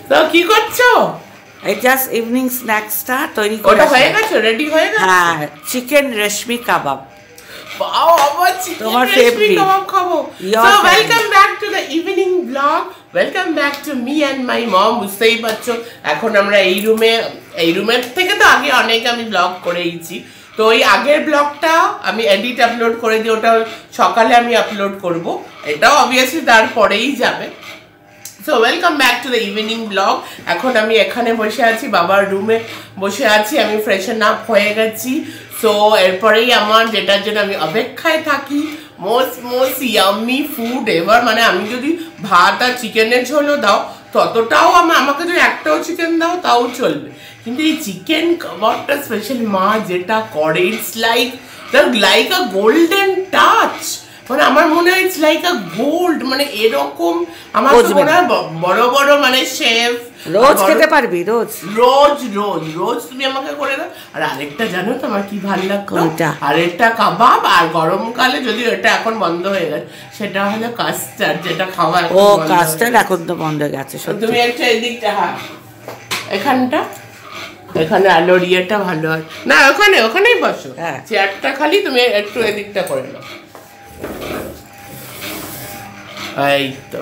তো কি করছো? এই জাস্ট ইভিনিং স্ন্যাক্সটা তৈরি করে ওটা হয়ে গেছে, রেডি হয়ে গেছে? হ্যাঁ, চিকেন রেশমি কাবাব। Wow, আমার চিকেন তোমার রেশমি favorite. কাবাব খাবো। Your So favorite. welcome back to the evening vlog. Welcome back to me and my mom. বুঝতেই পারছো এখন আমরা এই রুমের থেকে তো আগে অনেক আমি ব্লগ করেইছি। তো ওই আগের ব্লগটা আমি এডিট আপলোড করে দিই, ওটা সকালে আমি আপলোড করব। এটাও অবভিয়াসলি তারপরেই যাবে। So welcome back to the evening blog. এখন আমি এখানে বসে আছি, বাবার রুমে বসে আছি, আমি ফ্রেশন আপ হয়ে গেছি। সো এরপরেই আমার যেটার জন্য আমি অপেক্ষায় থাকি, মোস্ট ইয়াম্মি ফুড এভার। মানে আমি যদি ভাত আর চিকেনের ঝোলও দাও ততটাও আমাকে যদি একটাও চিকেন দাও তাও চলবে, কিন্তু এই চিকেন কাবাবটা স্পেশালি মা যেটা করে, it's like a golden touch. মানে আমার মনে হয় ইটস লাইক আ গোল্ড। মানে এরকম আমার মনে হয় বড় বড় মানে শেফ রোজ খেতে পারবি, রোজ তুমি আমাকে করে দাও। আর আরেকটা জানো তো আমার কি ভালো লাগতো, আরেকটা কাবাব, আর গরমকালে যদি এটা এখন বন্ধ হয়ে গেছে, সেটা হলো কাস্টার্ড, যেটা খাওয়া ও কাস্টার্ড এখন তো বন্ধ হয়ে গেছে। তুমি একটা এদিকটা, হ্যাঁ এখানে আলোর ইয়েটা ভালো হয় না, ওখানেই বসো, চেয়ারটা খালি তুমি একটু এদিকটা করে নাও। এই তো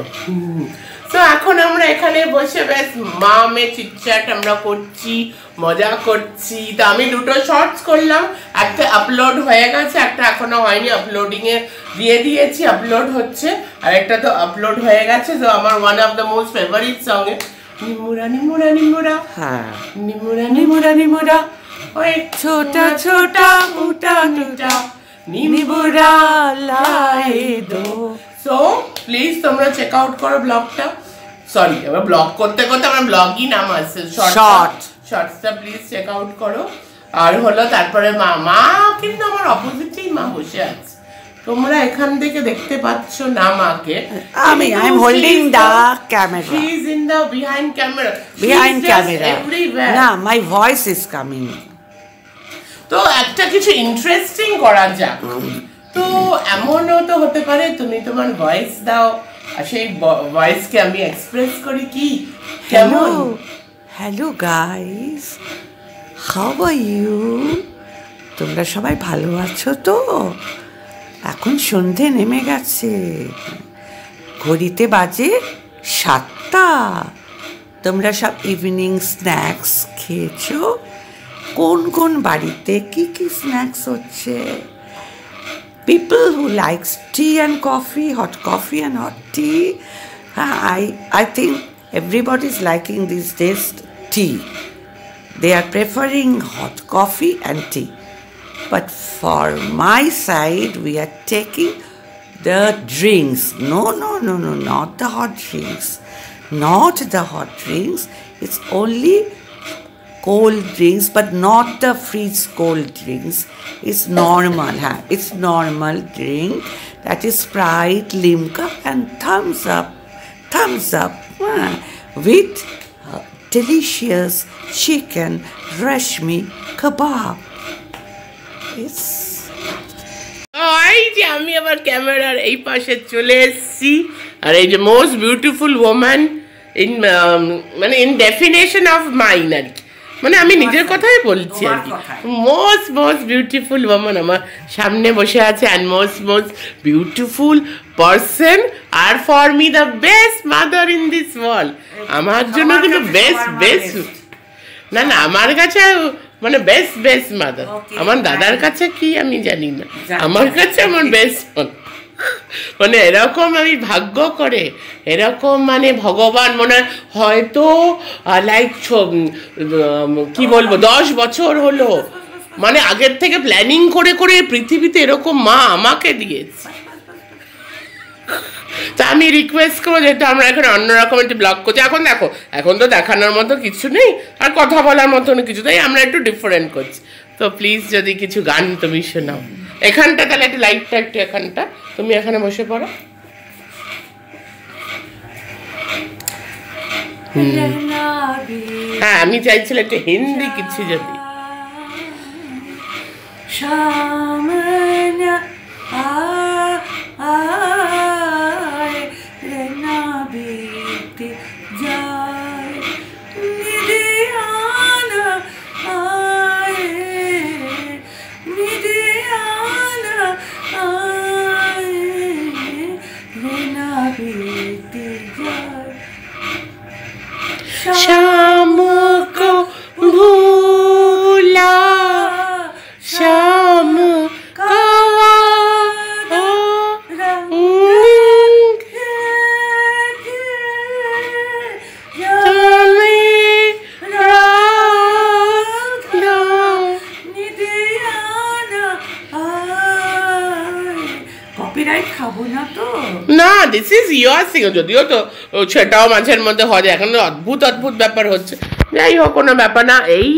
তো এখন আমরা এখানে বসে বেশ মা মেয়ে চিটচ্যাট আমরা করছি, মজা করছি। তো আমি দুটো শর্টস করলাম, একটা আপলোড হয়ে গেছে, একটা এখনো হয়নি, আপলোডিং এ দিয়ে দিয়েছি, আপলোড হচ্ছে, আর একটা তো আপলোড হয়ে গেছে। তো আমার one of the most favourite song নিমুরা নিমুরা নিমুরা, হ্যাঁ নিমুরা নিমুরা নিমুরা, ওই ছোটা ছোটা মুটা মুটা নিমুরা লাই দো। সো প্লিজ তোমরা চেক আউট করো ব্লগটা। সরি, আমরা ব্লগ করতে আমরা ব্লগই নাম আছে, শর্টসটা প্লিজ চেক আউট করো। আর হলো তারপরে মা কিন্তু আমার অপোজিটেই মা বসে আছে, তোমরা এখান থেকে দেখতে পাচ্ছ না মাকে। I am holding the camera, she is in the behind camera, না মাই ভয়েস ইজ কামিং। তো একটা কিছু ইন্টারেস্টিং করা যাক। তো এমনও তো হতে পারে তুমি তোমার ভয়েস দাও, আর সেই ভয়েসকে আমি এক্সপ্রেস করি কি কেমন। Hello guys, how are you? তোমরা সবাই ভালো আছো তো? এখন সন্ধে নেমে গেছে, ঘড়িতে বাজে 7টা। তোমরা সব ইভিনিং স্ন্যাক্স খেয়েছো? কোন বাড়িতে কি স্ন্যাক্স হচ্ছে? People who likes tea and coffee, hot coffee and hot tea. I think everybody's liking these days tea. They are preferring hot coffee and tea. But for my side, we are taking the drinks. No, not the hot drinks. Not the hot drinks. It's only cold drinks, but not the freeze cold drinks. It's normal, it's normal drink, that is Sprite, Limca and Thumbs Up with delicious chicken reshmi kebab. It's আমি আবার ক্যামেরার এই পাশে চলে এসেছি, আর এই যে most beautiful woman in definition of mine আর কি, মানে আমি নিজের কথাই বলছি আর কি, মোস্ট বিউটিফুল ওম্যান আমার সামনে বসে আছে, অ্যান্ড মোস্ট বিউটিফুল পারসন, আর for me the best mother in this world. আমার জন্য কিন্তু বেস্ট না আমার কাছে মানে বেস্ট মাদার। আমার দাদার কাছে কি আমি জানি না, আমার কাছে আমার বেস্ট মানে এরকম আমি ভাগ্য করে, এরকম মানে ভগবান মনে হয়তো লাইক কি বলবো 10 বছর হলো, মানে আগের থেকে প্ল্যানিং করে পৃথিবীতে এরকম মা আমাকে দিয়েছে। তা আমি রিকোয়েস্ট করবো, যেহেতু আমরা এখন অন্যরকম একটু ব্লগ করছি, এখন তো দেখানোর মতো কিছু নেই আর কথা বলার মতো কিছু, তাই আমরা একটু ডিফারেন্ট করছি। তো প্লিজ যদি কিছু গান তুমি শোনাও এখানটা, তাহলে একটু লাইটটা একটু এখানটা তুমি এখানে বসে পড়ো। হ্যাঁ আমি চাইছিলাম একটু হিন্দি কিছু যদি। शाम को भूला शाम का না দিস ইজ ইয়োর সিঙ্গার যদিও তো সেটাও মাঝের মধ্যে হয় এখন অদ্ভুত অদ্ভুত ব্যাপার হচ্ছে যাই হোক কোনো ব্যাপার না এই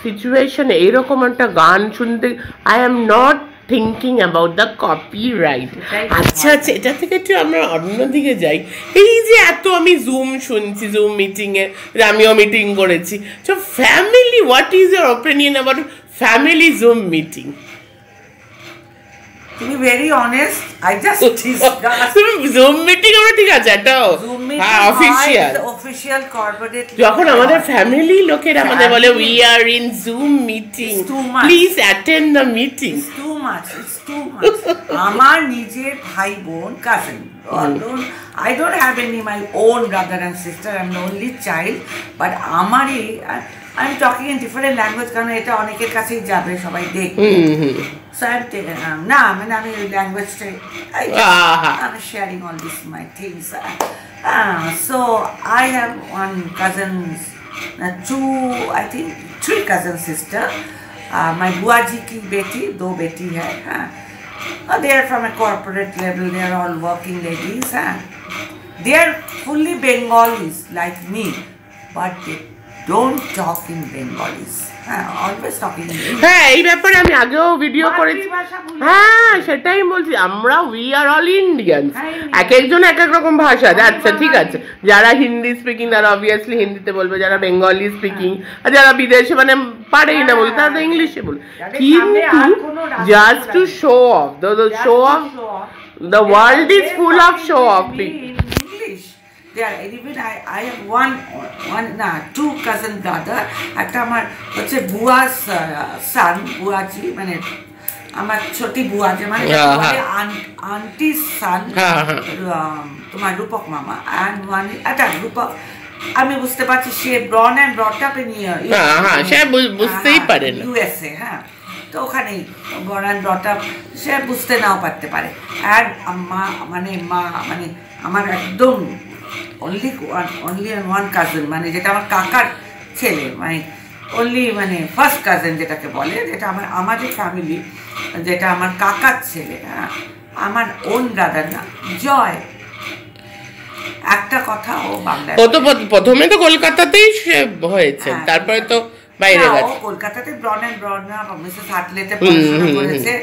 সিচুয়েশনে এইরকম একটা গান শুনতে I am not thinking about the copyright আচ্ছা আচ্ছা এটা থেকে একটু আমরা অন্যদিকে যাই এই যে এত আমি জুম শুনছি জুম মিটিংয়ে আমিও মিটিং করেছি তো family what is your opinion about family zoom meeting To be very honest, I just discussed. Zoom meeting আমরা ঠিক আছে এটাও হ্যাঁ অফিশিয়াল কর্পোরেট যখন আমাদের ফ্যামিলি লোকেরা আমাদের বলে we are in Zoom meeting please attend the meeting it's too much আমার নিজের ভাই বোন cousin I don't have any my own brother and sister. I'm the only child, but আমারই I'm talking in different language কারণ এটা অনেকের কাছেই যাবে সবাই দেখবে so না মানে আমি ল্যাঙ্গুয়েজটাই I'm sharing all this my things so I have one cousin I think 3 cousin sister my बुआ जी की बेटी 2 बेटी है they are from a corporate level they are all working ladies they are fully Bengalis like me but they don't talk in Bengalis always talking in English হ্যাঁ এই ব্যাপারে আমি আগেও ভিডিও করেছি হ্যাঁ সেটাই বলছি আমরা উই আর অল ইন্ডিয়ানস এক একজন এক এক রকম ভাষা আচ্ছা ঠিক আছে যারা হিন্দি স্পিকিং তারা অবভিয়াসলি হিন্দিতে বলবে যারা বেঙ্গলি স্পিকিং আর যারা বিদেশে মানে পারেই না বলতে তারা তো ইংলিশে বলবে কিন্তু just to show off the show off the world is full of show off There, even I have two cousin brother. একটা আমার হচ্ছে বুয়াস son বুয়াজি মানে আমার ছোটি বুয়া যে মানে আন্টি son তোমার রূপক মামা and one একটা রূপক আমি বুঝতে পারছি সে born and brought up in সে বুঝতেই পারে না USA তো ওখানেই born and brought up সে বুঝতে নাও পারতে পারে আর মা মানে আমার একদম only one cousin মানে যেটা আমার কাকার ছেলে মানে only মানে ফার্স্ট কাজিন যেটাকে বলে যেটা আমাদের ফ্যামিলি যেটা আমার কাকার ছেলে আমার ওন ব্রাদার না জয় একটা কথা ও বাংলায় ও তো প্রথমে তো কলকাতাতেই সে হয়েছে তারপরে তো বাইরে গেছে কলকাতাতে ব্রন না মিসেস হাটলেতে পড়াশোনা করেছে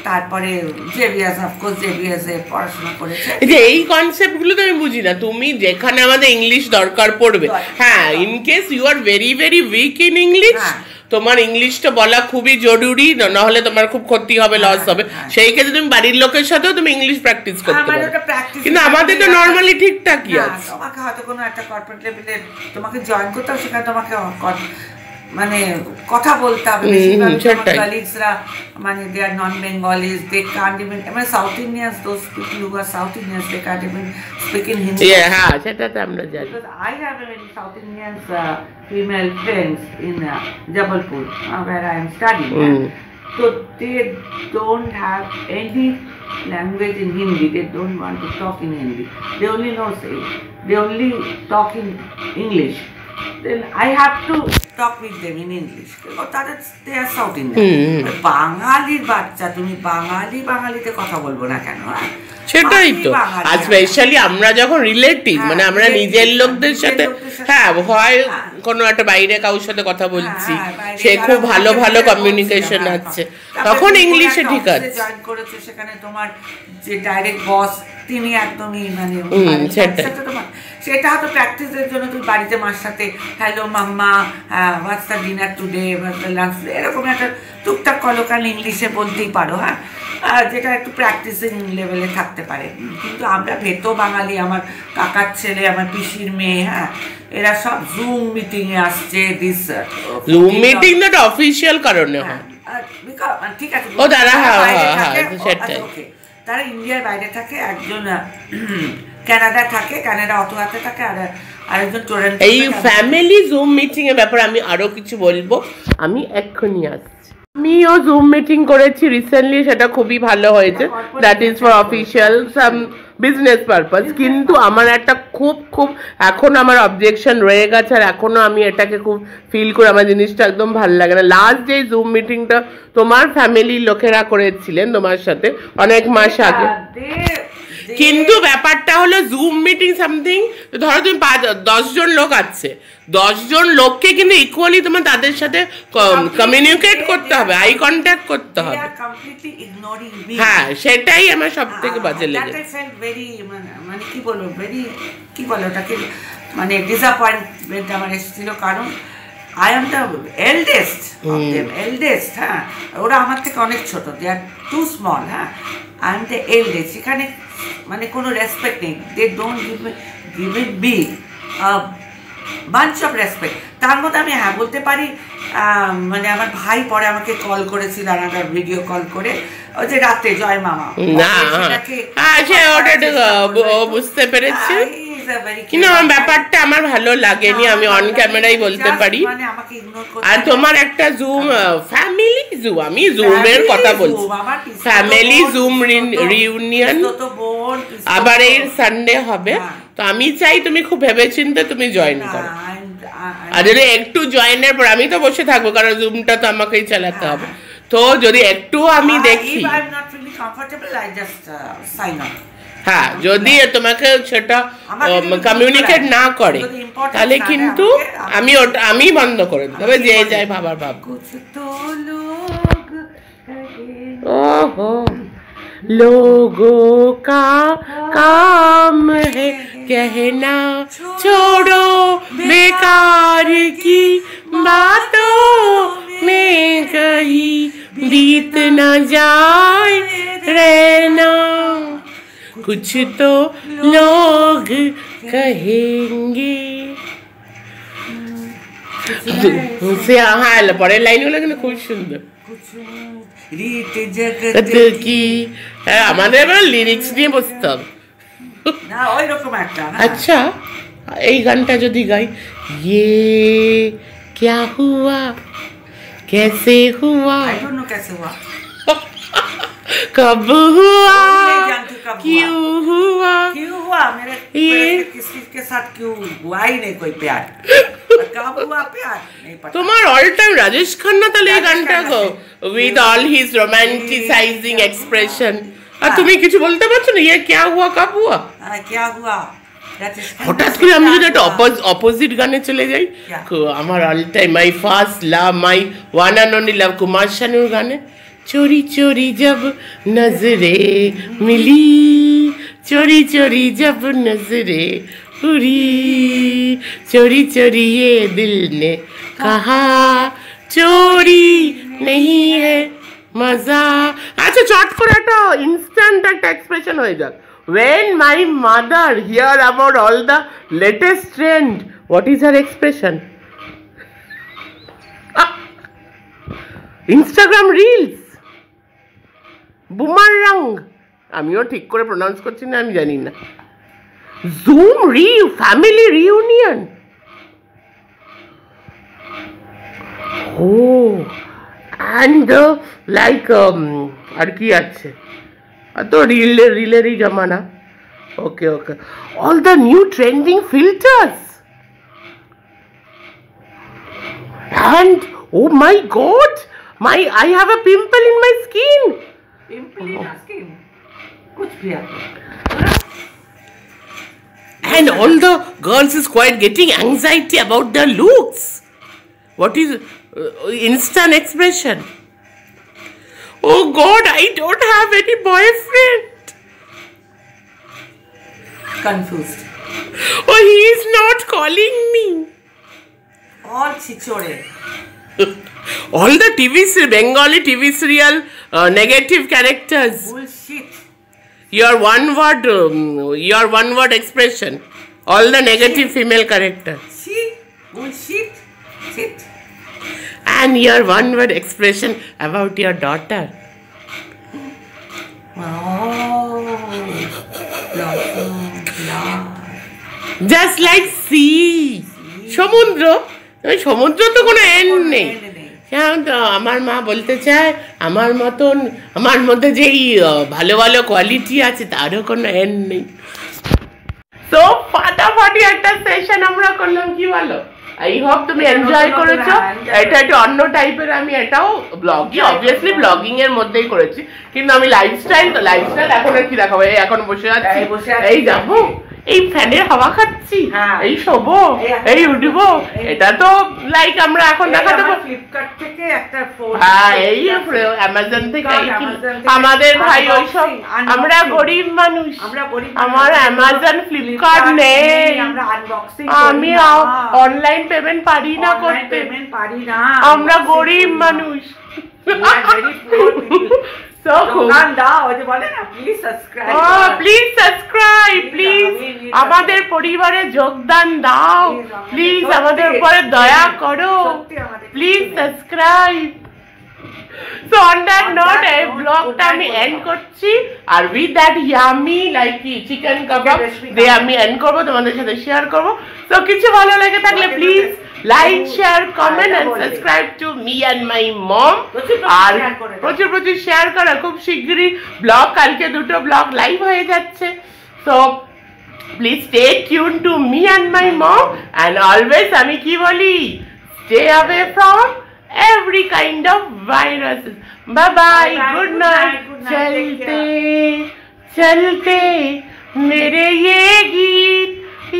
তারপরে জেভিয়ার্সে পড়াশোনা করেছে এই কনসেপ্টগুলো তো আমি বুঝি না তুমি যেখানে আমাদের ইংলিশ দরকার পড়বে হ্যাঁ in case you are very very weak in English তোমার ইংলিশটা বলা খুবই জরুরি না হলে তোমার খুব ক্ষতি হবে লস হবে সেই ক্ষেত্রে তুমি বাড়ির লোকের সাথেও তুমি ইংলিশ প্র্যাকটিস করতে পারো কিন্তু আমাদের তো নর্মালি ঠিকঠাকই আছে তোমাকে হয়তো কোনো একটা কর্পোরেট লেভেলে তোমাকে জয়েন করতে হবে সেখানে তোমাকে মানে কথা বলতে হবে কলিগসরা মানে they are non Bengalis they can't even মানে South Indians those people who are South Indians they can't even speak in Hindi হ্যাঁ সেটা তো আমরা জানি I have a very South Indian female friends in Jabalpur where I am studying so they don't have any language in Hindi they don't want to talk in Hindi they only know they only talk in English then I have to talk with them in English because they are South Indian বাঙালির বাচ্চা তুমি বাঙালিতে কথা বলবো না কেন সেটাই তো আর specially আমরা যখন রিলেটিভ মানে আমরা নিজের লোকদের সাথে হ্যাঁ হয় কোনো একটা বাইরে কারোর সাথে কথা বলছি সে খুব ভালো ভালো কমিউনিকেশন আছে তখন ইংলিশে ঠিক আছে জয়েন করেছে সেখানে তোমার যে ডাইরেক্ট বস তিনি একদমই মানে সেটা হয়তো প্র্যাকটিসের জন্য তুমি বাড়িতে মার সাথে hello mamma what's the dinner today lunch এরকম একটা টুকটাক কলকাল ইংলিশে বলতেই পারো যেটা একটু প্র্যাকটিসিং লেভেলে থাকতে পারে কিন্তু আমরা ভেতো বাঙালি আমার কাকার ছেলে আমার পিসির মেয়ে এরা সব জুম মিটিং এ আসছে দিস জুম মিটিং না অফিশিয়াল কারণে হয় ঠিক আছে ও দাঁড়া হ্যাঁ সেটাই তারা ইন্ডিয়ার বাইরে থাকে একজন কানাডা থাকে, কানাডা অটোয়াতে থাকে, আর আরেকজন টরেন্টো। এই ফ্যামিলি জুম মিটিং এর ব্যাপারে আমি আরো কিছু বলবো, আমি এক্ষুনি আসছি। আমিও জুম মিটিং করেছি রিসেন্টলি, সেটা খুবই ভালো হয়েছে। That is for official some business purpose. কিন্তু আমার একটা খুব খুব এখন আমার অবজেকশন রয়ে গেছে, আর এখনো আমি এটাকে খুব ফিল করি, আমার জিনিসটা একদম ভালো লাগে না। লাস্ট যে জুম মিটিংটা তোমার ফ্যামিলির লোকেরা করেছিলেন তোমার সাথে অনেক মাস আগে, কিন্তু ব্যাপারটা হলো জুম মিটিং সামথিং, ধরো তুমি 10 জন লোক আছে, 10 জন লোককে কিন্তু ইকুয়ালি তোমার তাদের সাথে কমিউনিকেট করতে হবে, আই কন্ট্যাক্ট করতে হবে। হ্যাঁ, সেটাই আমার সব থেকে বাজে লেগেছে। মানে কি বলবো, কি বলে ওটাকে, মানে ডিসঅ্যাপয়েন্টমেন্ট আমার এসেছিল, কারণ আই এম দ্য এল্ডেস্ট। হ্যাঁ, ওরা আমার থেকে অনেক ছোট, দে আর টু স্মল। হ্যাঁ, আই এম দ্য এল্ডেস্ট। এখানে মানে কোনো রেসপেক্ট নেই, they don't give it be bunch of respect. তার মধ্যে আমি হ্যাঁ বলতে পারি, মানে আমার ভাই পরে আমাকে কল করেছিল, আনাদার ভিডিও কল করে, ওই যে রাতে জয় মামা, বুঝতে পেরেছি, কিন্তু আমার ব্যাপারটা আমার ভালো লাগেনি, আমি অন ক্যামেরাই বলতে পারি। আর তোমার একটা জুম ফ্যামিলি জুম, আমি জুমের কথা বলছি, ফ্যামিলি জুম রিউনিয়ন আবার এই সানডে হবে। তো আমি চাই তুমি খুব ভেবেচিন্তে তুমি জয়েন করো, আর যদি একটু জয়েনের পর আমি তো বসে থাকবো, কারণ জুমটা তো আমাকেই চালাতে হবে। তো যদি একটু আমি দেখি, হ্যাঁ, যদি তোমাকে সেটা কমিউনিকেট না করে তাহলে কিন্তু আমি বন্ধ করে দিই, তবে যে যায় ভাবার ভাব। ওহো, लोगों का काम है कहना, छोड़ो बेकार की बातों में कहीं बीत न जाए रहना, कुछ तो लोग कहेंगे। হ্যাঁ, পরের লাইনগুলো কিন্তু খুব সুন্দর। আমাদের লিরিক্স নিয়ে বসতে হবে। আচ্ছা, এই গানটা যদি গাই, ये क्या हुआ कैसे हुआ कब हुआ क्यों हुआ ये किसके साथ क्यों हुआ ही नहीं कोई प्यार, कब हुआ प्यार नहीं पता। তোমার অল টাইম রাজেশ খান্না তাহলে এই গানটা গো, উইথ অল হিজ রোমান্টিসাইজিং এক্সপ্রেশন। আর তুমি কিছু বলতে পারছো না, ये क्या हुआ कब हुआ क्या हुआ। হঠাৎ করে আমি যদি একটা অপোজিট গানে চলে যাই, আমার all time my first love, my one and only love, Kumar শানুর গানে, चोरी चोरी जब नजरे मिली, चोरी चोरी जब नजरे उड़ी, चोरी चोरी ये दिल ने कहा चोरी नहीं है मजा। अच्छा, चट করে একটা ইনস্ট্যান্ট একটা এক্সপ্রেশন হয়ে যাক, when my mother hear about all the latest trend, what is her expression? Instagram reels, বুমারাং, আমিও ঠিক করে প্রনাউন্স করছি না, আমি জানি না, জুম ফ্যামিলি রিউনিয়ন। ও অ্যান্ড লাইক আর কি আছে, তো রিলেরই জমানা। Okay okay, all the new trending filters, and oh my god, I have a pimple in my skin. Pimple in your skin? कुछ भी आता है। And all the girls is quite getting anxiety about their looks. What is instant expression? Oh God, I don't have any boyfriend. Confused. Oh, he is not calling me. All chichore. All the Bengali TV serial negative characters. Bullshit. Your one word expression. All the negative female characters. Shit. Bullshit. Shit. And your one word expression about your daughter. Oh. Just like sea, সমুদ্র। সমুদ্র তো কোনো and নেই। হ্যাঁ, তো আমার মা বলতে চায় আমার মতন, আমার মধ্যে যেই ভালো ভালো কোয়ালিটি আছে তারও কোনো এন্ড নেই। তো ফাটাফাটি একটা সেশন আমরা করলাম, কি বলো? আই হোপ তুমি এনজয় করেছো। এটা একটু অন্য টাইপের, আমি এটাও ব্লগই অবভিয়াসলি ব্লগিং এর মধ্যেই করেছি, কিন্তু আমি লাইফস্টাইল এখন আর কি দেখাবো। এখন বসে আছি, এই যাবো, এই ফ্যানের হাওয়া খাচ্ছি, এই শোবো, এই উঠবো। এটা তো লাইক আমরা এখন দেখাতে পারবো ফ্লিপকার্ট থেকে একটা ফোন, হ্যাঁ এই অ্যামাজন থেকে। আমাদের ভাই ওইসব, আমরা গরিব মানুষ, আমার অ্যামাজন ফ্লিপকার্ট নেই, আমি অনলাইন পেমেন্ট পারি না করতে, আমরা গরিব মানুষ। আমাদের পরিবারে যোগদান দাও প্লিজ, আমাদের উপরে দয়া করো please, subscribe. So on that note, এই ব্লগটা আমি এন্ড করছি, আর with that yummy like chicken kebab দিয়ে আমি এন্ড করবো, তোমাদের সাথে শেয়ার করবো। তো কিছু ভালো লেগে থাকলে please like, share, comment and subscribe to me and my mom. আর প্রচুর প্রচুর শেয়ার করো। খুব শীঘ্রই ব্লগ, কালকে 2টো ব্লগ লাইভ হয়ে যাচ্ছে। So please stay tune to me and my mom, and always আমি কি বলি, stay away from every kind of viruses. Bye bye, good night. चलते चलते मेरे ये गीत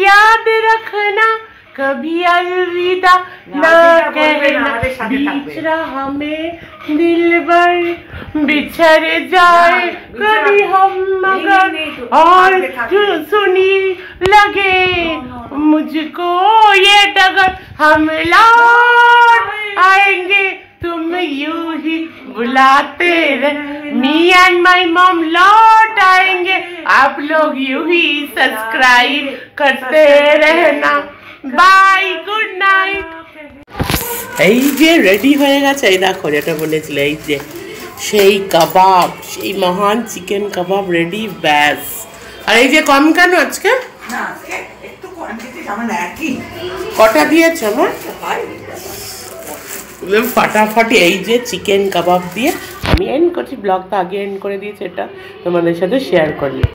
याद रखना, कभी अलविदा ना कहना, बीच राह में दिलबर बिछड़ जाए कभी हम, मगर और जो सुनी लगे मुझको ये डगर, हम लौट आएंगे तुम यूं ही बुलाते रहे, मी एंड माई मॉम लौट आएंगे, आप लोग यूं ही सब्सक्राइब करते रहना। Bye, good night. এই যে রেডি হয়ে গেছে, এই দেখো যেটা বলেছিল, এই যে সেই কাবাব, সেই মহান চিকেন কাবাব রেডি, ব্যাস। আর এই যে কম কেন আজকে? কটা দিয়েছ আমার? ফাটাফাটি এই যে চিকেন কাবাব দিয়ে আমি এন্ড করছি ব্লগটা, আগে এন্ড করে দিয়েছি, এটা তোমাদের সাথে শেয়ার করলাম।